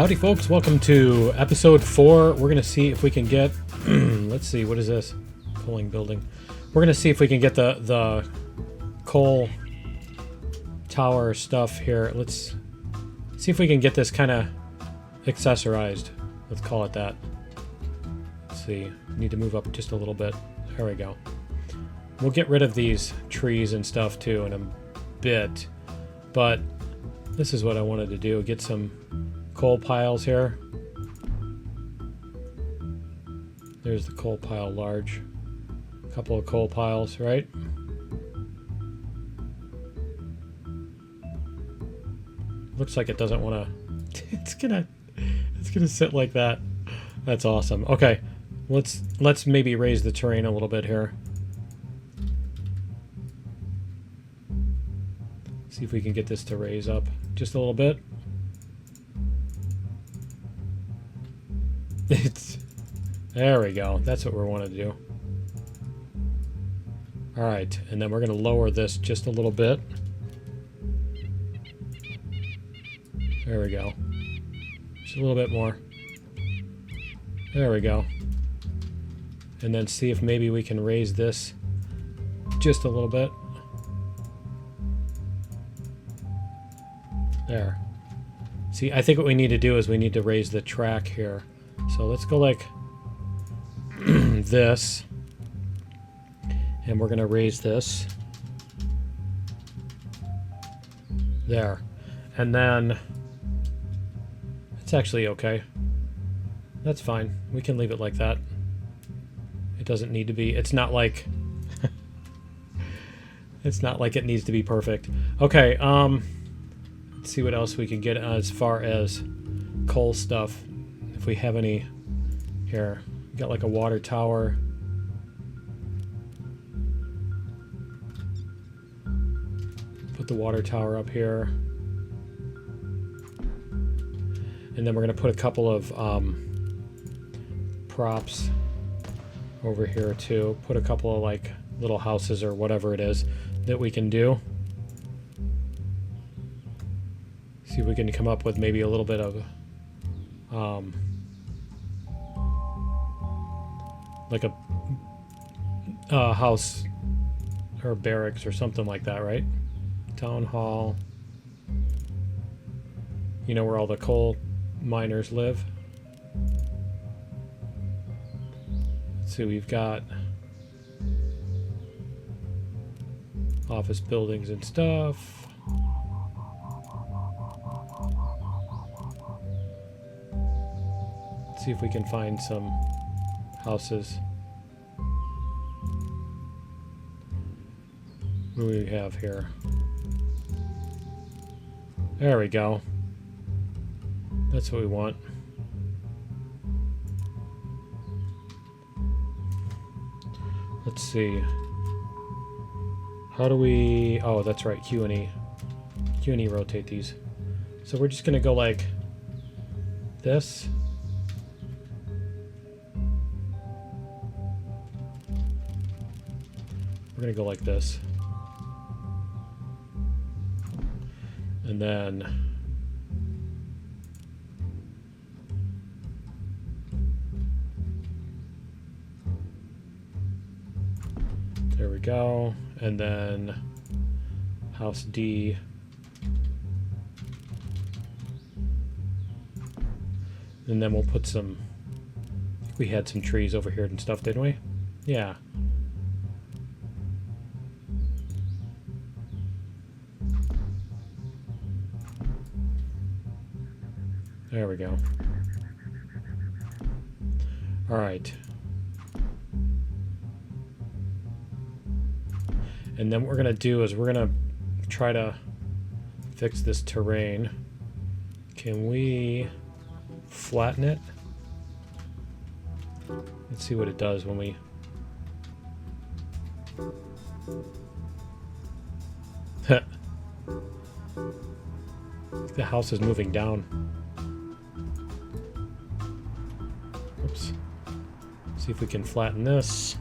Howdy folks, welcome to episode 4. We're gonna see if we can get let's see, what is this? Pulling building. We're gonna see if we can get the coal tower stuff here. Let's see if we can get this kind of accessorized. Let's call it that. Let's see. Need to move up just a little bit. There we go. We'll get rid of these trees and stuff too in a bit, but this is what I wanted to do. Get some coal piles here. There's the coal pile large. A couple of coal piles, right? Looks like it doesn't want to. It's gonna sit like that. That's awesome. Okay, let's maybe raise the terrain a little bit here. See if we can get this to raise up just a little bit. There we go. That's what we want to do. All right, and then we're going to lower this just a little bit. There we go. Just a little bit more. There we go. And then see if maybe we can raise this just a little bit. There. See, I think what we need to do is we need to raise the track here. So let's go like this. And we're going to raise this. There. And then it's actually okay. That's fine. We can leave it like that. It doesn't need to be. It's not like it's not like it needs to be perfect. Okay, let's see what else we can get as far as coal stuff. If we have any here. We got like a water tower. Put the water tower up here. And then we're going to put a couple of props over here too. Put a couple of like little houses or whatever it is that we can do. See if we can come up with maybe a little bit of like a house or barracks or something like that, right? Town hall. You know where all the coal miners live. Let's see, we've got office buildings and stuff. Let's see if we can find some houses. What do we have here? There we go. That's what we want. Let's see. How do we... Oh, that's right. Q and E. Q and E rotate these. So we're just going to go like this. We're going to go like this. And then there we go. And then house D. And then we'll put some, we had some trees over here and stuff, didn't we? Yeah. There we go. All right. And then what we're going to do is we're going to try to fix this terrain. Can we flatten it? Let's see what it does when we... The house is moving down. Oops. See if we can flatten this.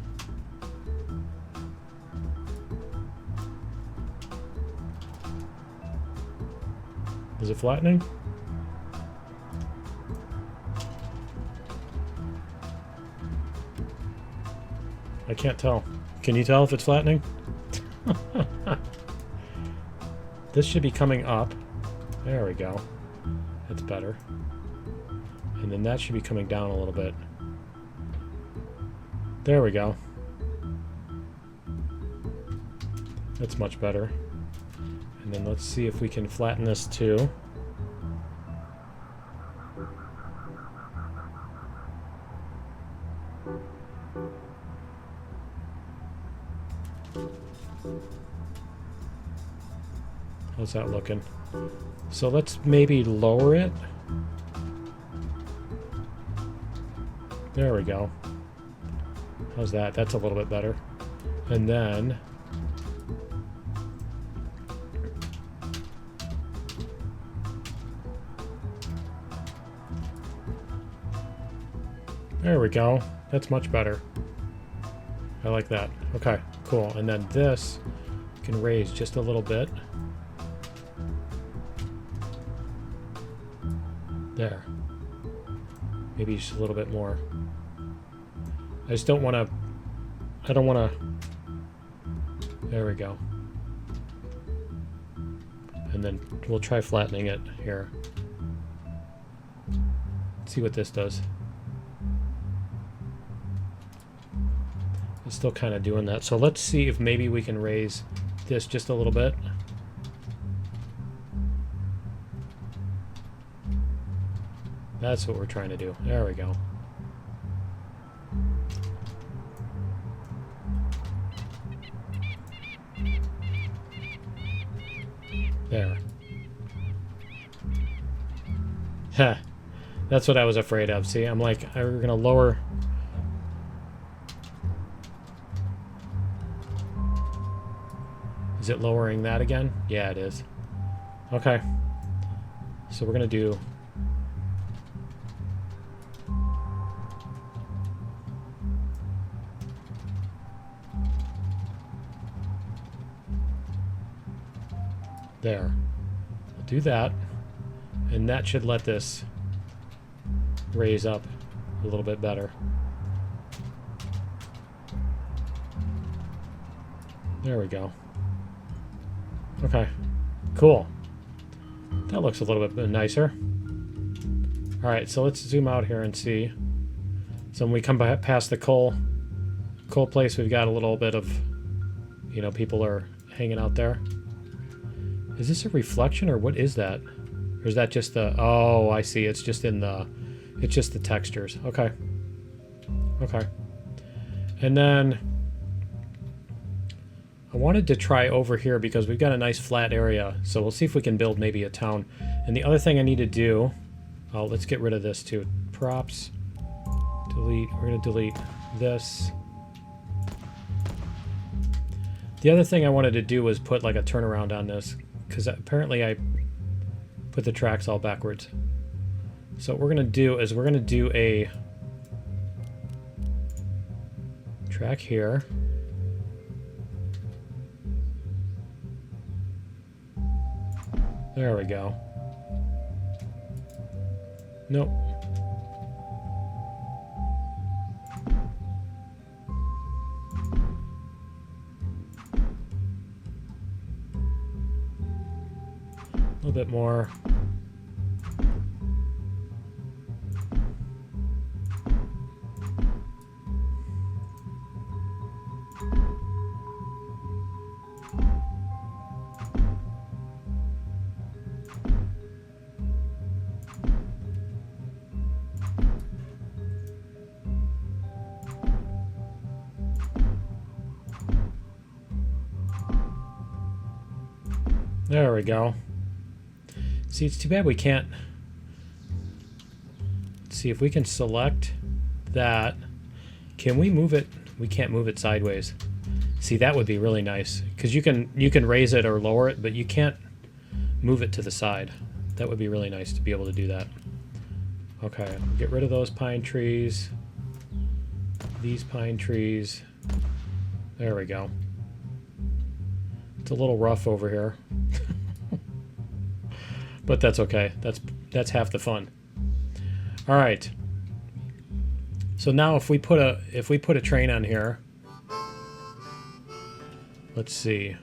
Is it flattening? I can't tell. Can you tell if it's flattening? This should be coming up. There we go. That's better. And then that should be coming down a little bit. There we go. That's much better. And then let's see if we can flatten this too. How's that looking? So let's maybe lower it. There we go. How's that? That's a little bit better. And then there we go. That's much better. I like that. Okay, cool. And then this can raise just a little bit. There. Maybe just a little bit more. I just don't want to... I don't want to... There we go. And then we'll try flattening it here. See what this does. It's still kind of doing that. So let's see if maybe we can raise this just a little bit. That's what we're trying to do. There we go. There. Heh. That's what I was afraid of. See, I'm like, we're going to lower... Is it lowering that again? Yeah, it is. Okay. So we're going to do... There. We'll do that. And that should let this raise up a little bit better. There we go. Okay. Cool. That looks a little bit nicer. Alright, so let's zoom out here and see. So when we come past the coal place, we've got a little bit of, you know, people are hanging out there. Is this a reflection or what is that? Or is that just the... Oh, I see. It's just in the... It's just the textures. Okay. Okay. And then... I wanted to try over here because we've got a nice flat area. So we'll see if we can build maybe a town. And the other thing I need to do... Oh, let's get rid of this too. Props. Delete. We're going to delete this. The other thing I wanted to do was put like a turnaround on this. Because apparently I put the tracks all backwards. So what we're going to do is we're going to do a track here. There we go. Nope. A little bit more. There we go. See, it's too bad we can't... Let's see if we can select that. Can we move it? We can't move it sideways. See, that would be really nice. Because you can raise it or lower it, but you can't move it to the side. That would be really nice to be able to do that. Okay, get rid of those pine trees. These pine trees. There we go. It's a little rough over here. But that's okay. That's half the fun. All right. So now if we put a train on here, Let's see.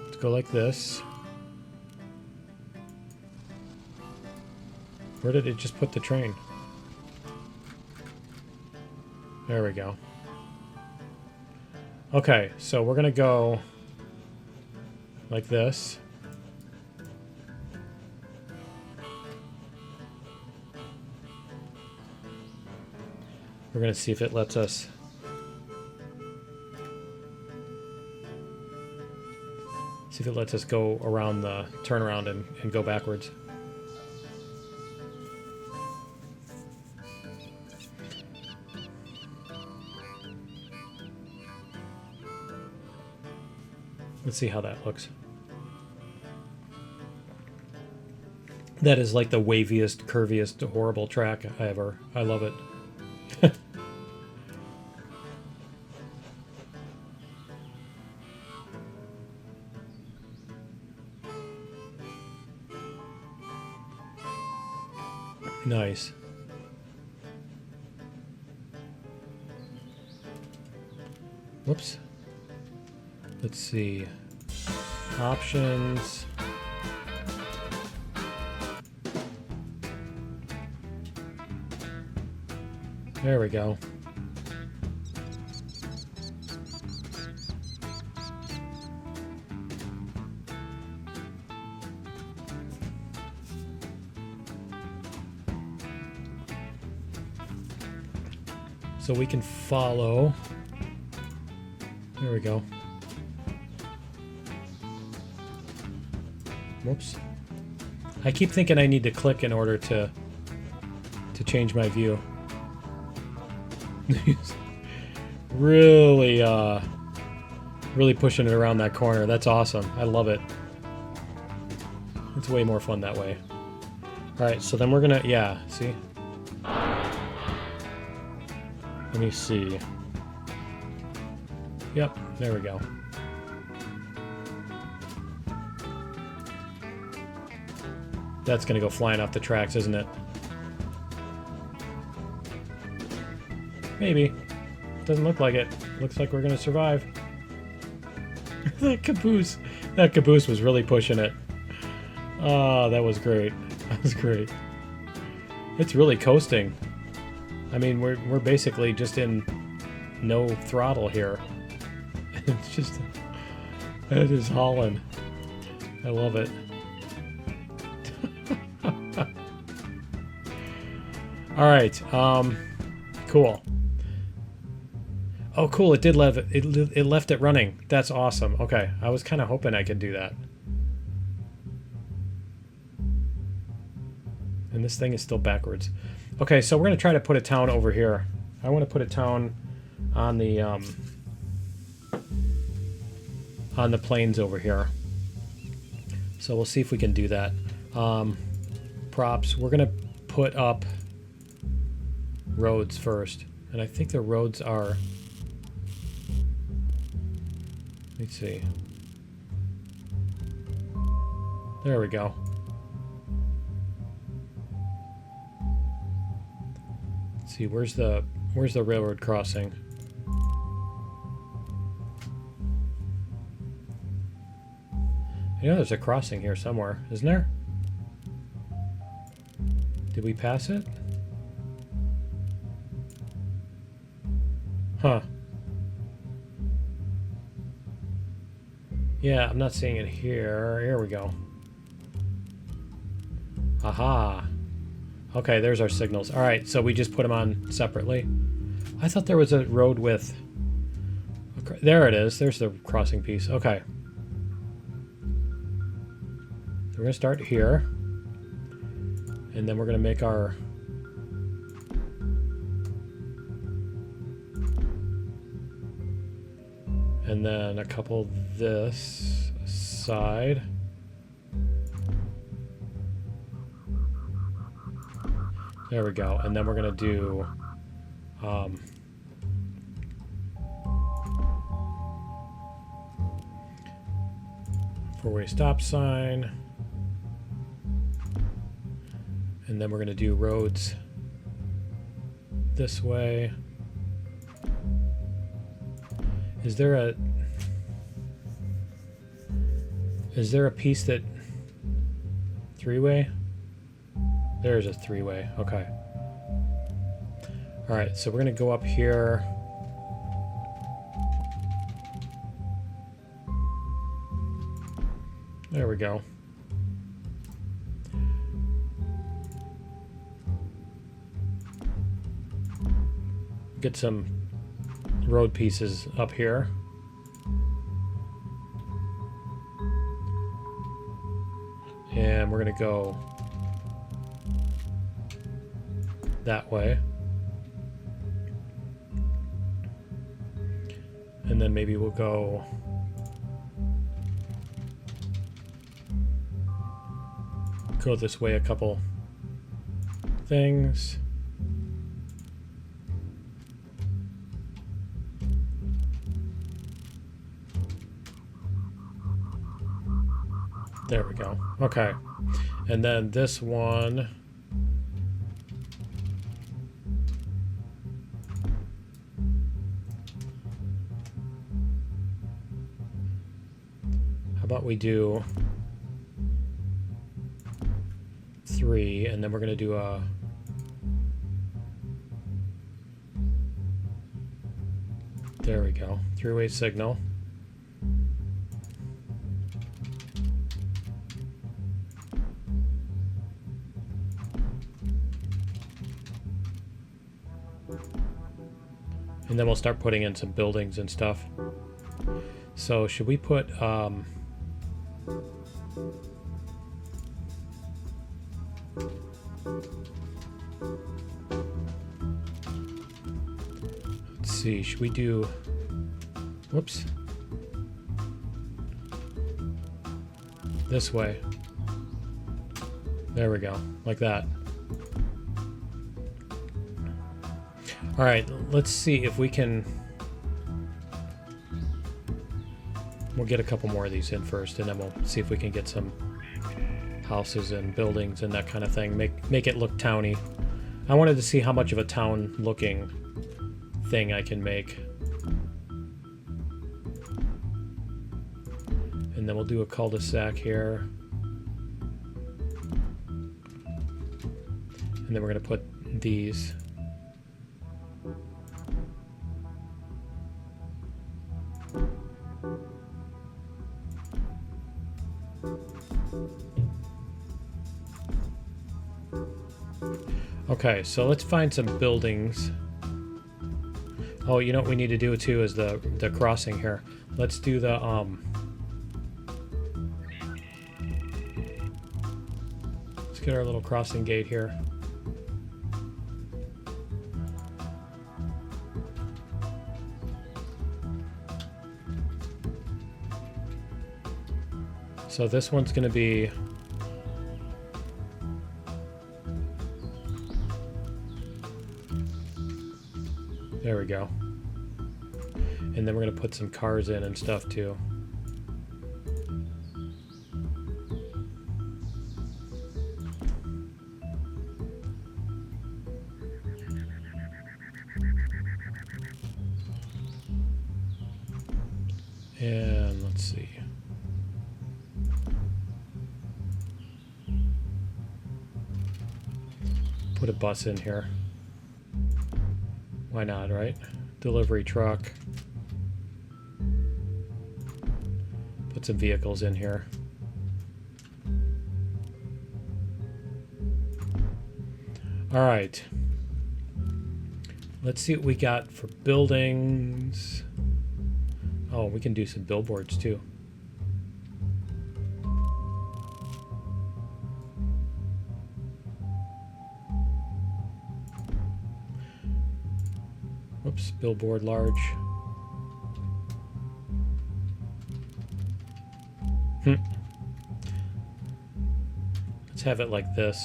Let's go like this. Where did it just put the train? There we go. Okay, so we're gonna go like this. We're gonna see if it lets us. See if it lets us go around the turnaround and go backwards. Let's see how that looks. That is like the waviest, curviest, horrible track ever. I love it. Nice. Whoops. Let's see. Options. There we go. So we can follow. There we go. Whoops. I keep thinking I need to click in order to change my view. Really, really pushing it around that corner. That's awesome. I love it. It's way more fun that way. All right, so then we're gonna, yeah, see? Let me see. Yep, there we go. That's gonna go flying off the tracks, isn't it? Maybe. Doesn't look like it. Looks like we're gonna survive. That caboose was really pushing it. Oh, that was great. That was great. It's really coasting. I mean, we're basically just in no throttle here. It's just, it is hauling. I love it. All right, cool. Oh, cool! It did it left it running. That's awesome. Okay, I was kind of hoping I could do that. And this thing is still backwards. Okay, so we're gonna try to put a town over here. I want to put a town on the plains over here. So we'll see if we can do that. Props. We're gonna put up roads first, and I think the roads are. Let's see. There we go. Let's see, where's the railroad crossing? You know, there's a crossing here somewhere, isn't there? Did we pass it? Huh. Yeah, I'm not seeing it here. Here we go. Aha. Okay, there's our signals. All right, so we just put them on separately. I thought there was a road with... There it is. There's the crossing piece. Okay. So we're going to start here. And then we're going to make our... And then a couple this side. There we go. And then we're going to do... four-way stop sign. And then we're going to do roads this way. Is there a piece that three-way? There's a three-way. Okay. All right, so we're gonna go up here. There we go. Get some road pieces up here. And we're gonna go that way. And then maybe we'll go this way a couple things. There we go. Okay. And then this one. How about we do 3, and then we're going to do a there we go, three-way signal. And then we'll start putting in some buildings and stuff. So should we put let's see, should we do, whoops, this way? There we go, like that. All right, let's see if we can, we'll get a couple more of these in first, and then we'll see if we can get some houses and buildings and that kind of thing. Make it look towny. I wanted to see how much of a town looking thing I can make. And then we'll do a cul-de-sac here. And then we're going to put these. Okay, so let's find some buildings. Oh, you know what we need to do too is the crossing here. Let's do the let's get our little crossing gate here. So this one's going to be there we go. And then we're going to put some cars in and stuff too. And let's see. Put a bus in here. Why not, right? Delivery truck. Put some vehicles in here. All right. Let's see what we got for buildings. Oh, we can do some billboards too. Whoops, billboard large. Let's have it like this.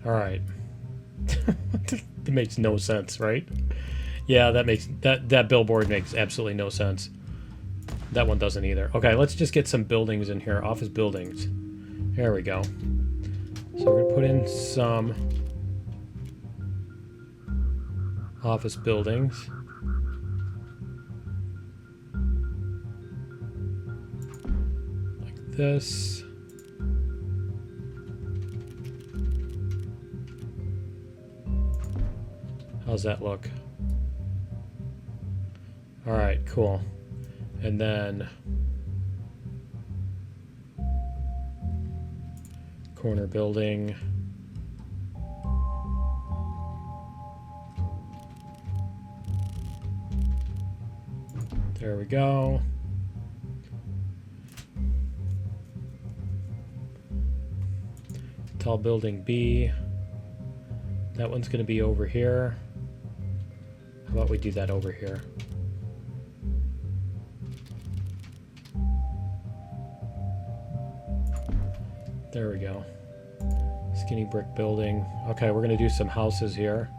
All right. That makes no sense, right? Yeah, that billboard makes absolutely no sense. That one doesn't either. Okay, let's just get some buildings in here, office buildings. There we go. So we're gonna put in some office buildings. Like this. How's that look? All right, cool. And then corner building. There we go. Tall building B. That one's going to be over here. How about we do that over here? There we go. Skinny brick building. Okay, we're going to do some houses here.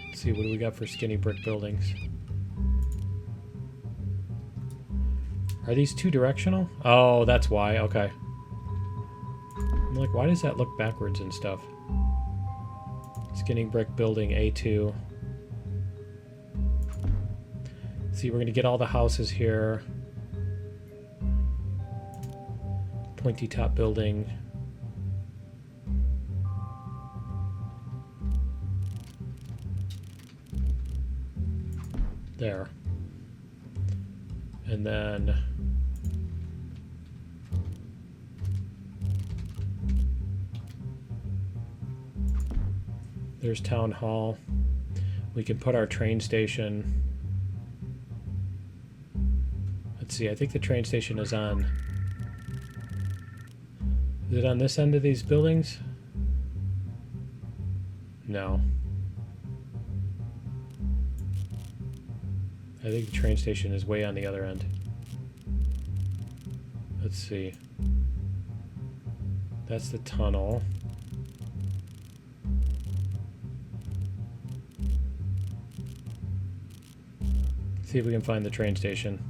Let's see, what do we got for skinny brick buildings? Are these two directional? Oh, that's why. Okay. I'm like, why does that look backwards and stuff? Skinny brick building A2. See, we're going to get all the houses here. Pointy top building. There. And then there's town hall. We can put our train station. Let's see, I think the train station is on. Is it on this end of these buildings? No. I think the train station is way on the other end. Let's see. That's the tunnel. See if we can find the train station.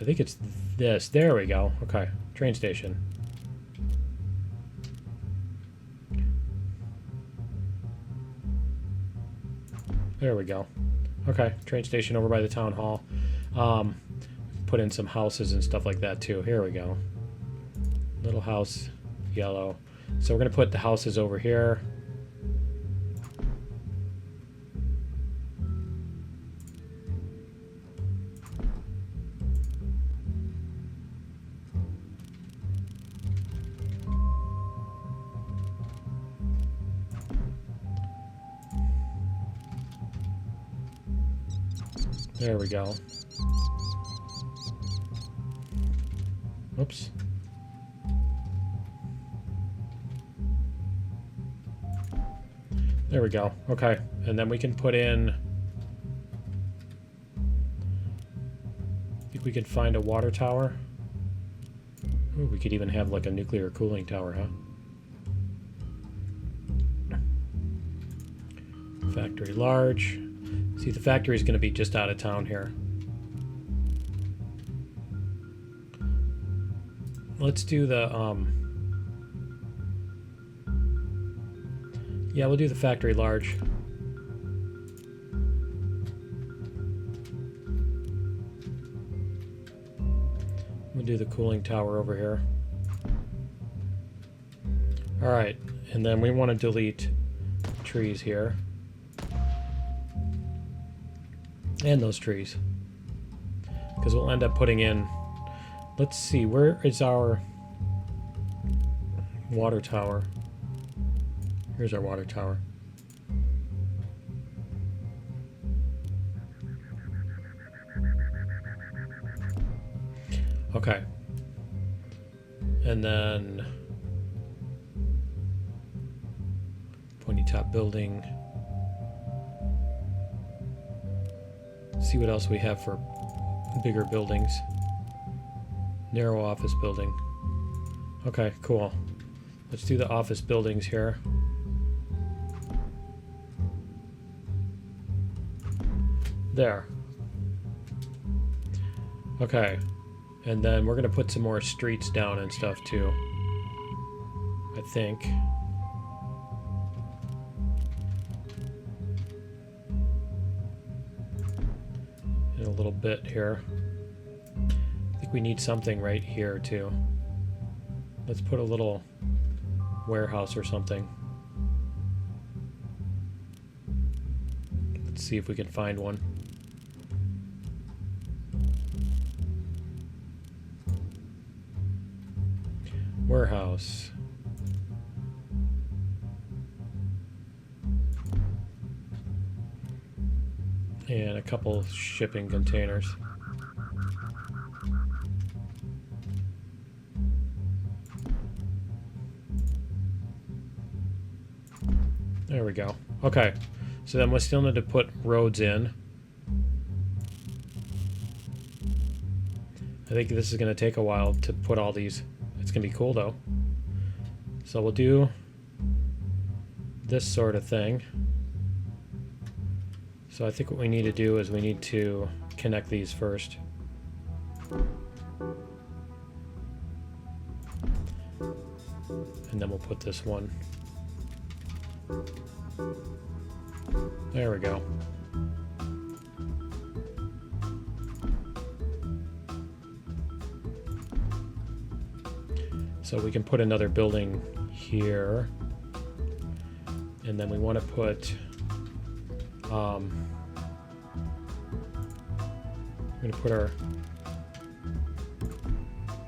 I think it's this. There we go. Okay. Train station. There we go. Okay. Train station over by the town hall. Put in some houses and stuff like that too. Here we go. Little house, yellow. So we're going to put the houses over here. There we go. Oops. There we go. Okay. And then we can put in... I think we can find a water tower. Ooh, we could even have like a nuclear cooling tower, huh? Factory large. See, the factory is going to be just out of town here. Let's do the, yeah, we'll do the factory large. We'll do the cooling tower over here. All right, and then we want to delete trees here. And those trees. Because we'll end up putting in... Let's see, where is our water tower? Here's our water tower. Okay. And then... pointy top building. See what else we have for bigger buildings. Narrow office building. Okay, cool. Let's do the office buildings here. There. Okay. And then we're going to put some more streets down and stuff too. I think. In a little bit here. I think we need something right here too. Let's put a little warehouse or something. Let's see if we can find one. Warehouse. And a couple shipping containers. There we go. Okay. So then we still need to put roads in. I think this is going to take a while to put all these. It's going to be cool though. So we'll do this sort of thing. So I think what we need to do is we need to connect these first. And then we'll put this one. There we go. So we can put another building here. And then we want to put we're going to put our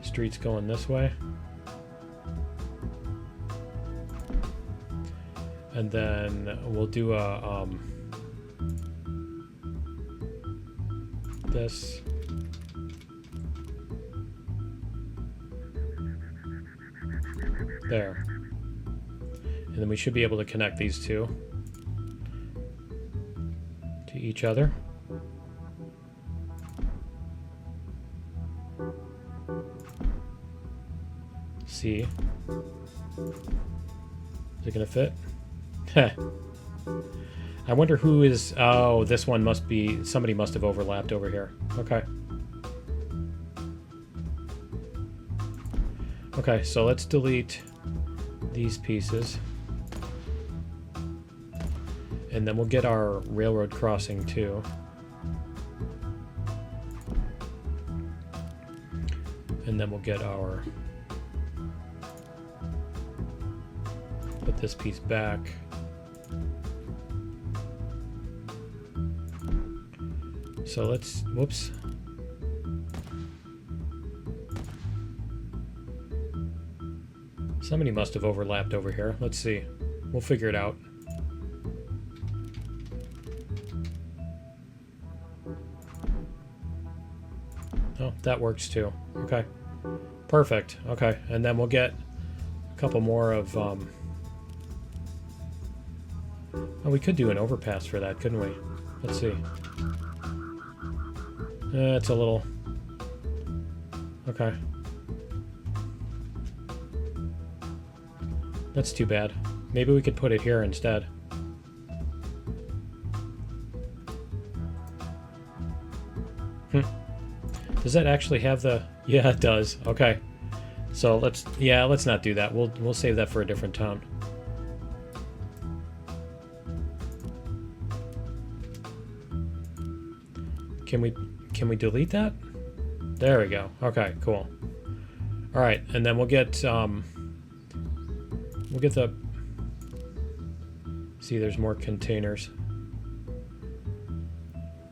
streets going this way. And then we'll do a this. There. And then we should be able to connect these two to each other. See. Is it gonna fit? I wonder who is... Oh, this one must be... Somebody must have overlapped over here. Okay. Okay, so let's delete these pieces. And then we'll get our railroad crossing too. And then we'll get our... Put this piece back. So let's... Whoops. Somebody must have overlapped over here. Let's see. We'll figure it out. Oh, that works too. Okay. Perfect. Okay. And then we'll get a couple more of... Oh, we could do an overpass for that, couldn't we? Let's see. It's a little... Okay. That's too bad. Maybe we could put it here instead. Does that actually have the... Yeah, it does. Okay. So let's... Yeah, let's not do that. We'll save that for a different town. Can we delete that? There we go. Okay, cool. All right, and then we'll get the... See, there's more containers.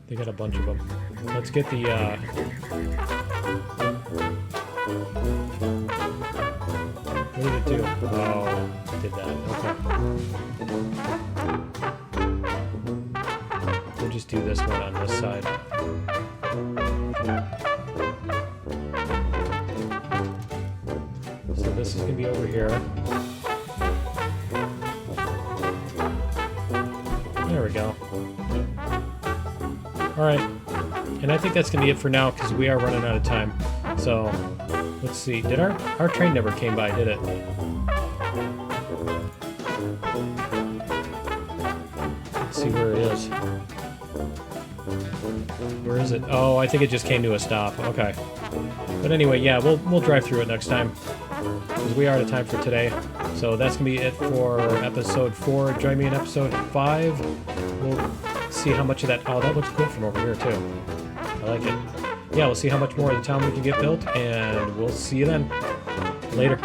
They got a bunch of them. Let's get the... What did it do? Oh, it did that. Okay. We'll just do this one on this side. So this is going to be over here. There we go. Alright. And I think that's going to be it for now, because we are running out of time. So, let's see. Did our train never came by, did it? Let's see where it is. Where is it? Oh, I think it just came to a stop. Okay. But anyway, yeah, we'll drive through it next time. Because we are out of time for today. So that's going to be it for episode 4. Join me in episode 5. We'll see how much of that... Oh, that looks cool from over here, too. I like it. Yeah, we'll see how much more of the town we can get built, and we'll see you then. Later.